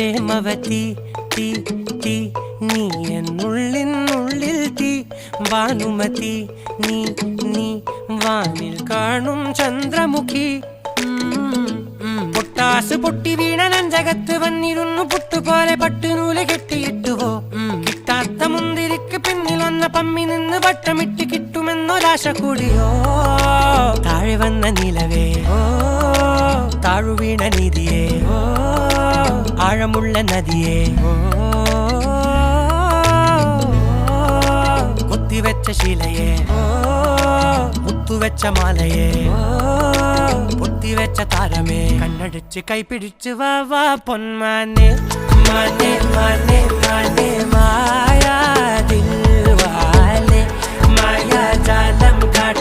പ്രേമവതി തീ തീ നീ എന്നുള്ളിൽ തീ ഭാനുമതി നീ നീ വാനിൽ കാണും ചന്ദ്രമുഖി പൊട്ടാസ് പൊട്ടി വീണ നെഞ്ചകത്ത് വന്നിരുന്നു പുട്ടുപോലെ പട്ടുനൂല് കെട്ടിയിട്ടുവോ കിട്ടാത്ത മുന്തിരിക്ക് പിന്നിൽ വന്ന പമ്മി നിന്ന് വട്ടമിട്ട് കിട്ടുമെന്നൊരാശ കൂടിയോ താഴെ വന്ന നിലവേ താഴു വീണ നിധിയേ ആഴമുള്ള നദിയേ കൊത്തിവെച്ച ശിലയേ മുത്തുവെച്ച മാലയേ പൊത്തിവെച്ച താരമേ കണ്ണടിച്ച് കൈപിടിച്ച് വാ വാ പൊന്മാനെ മാനെ മാനെ മാനെ മായാ ദിൽവാലെ മായാ ജാലം കാട്ടി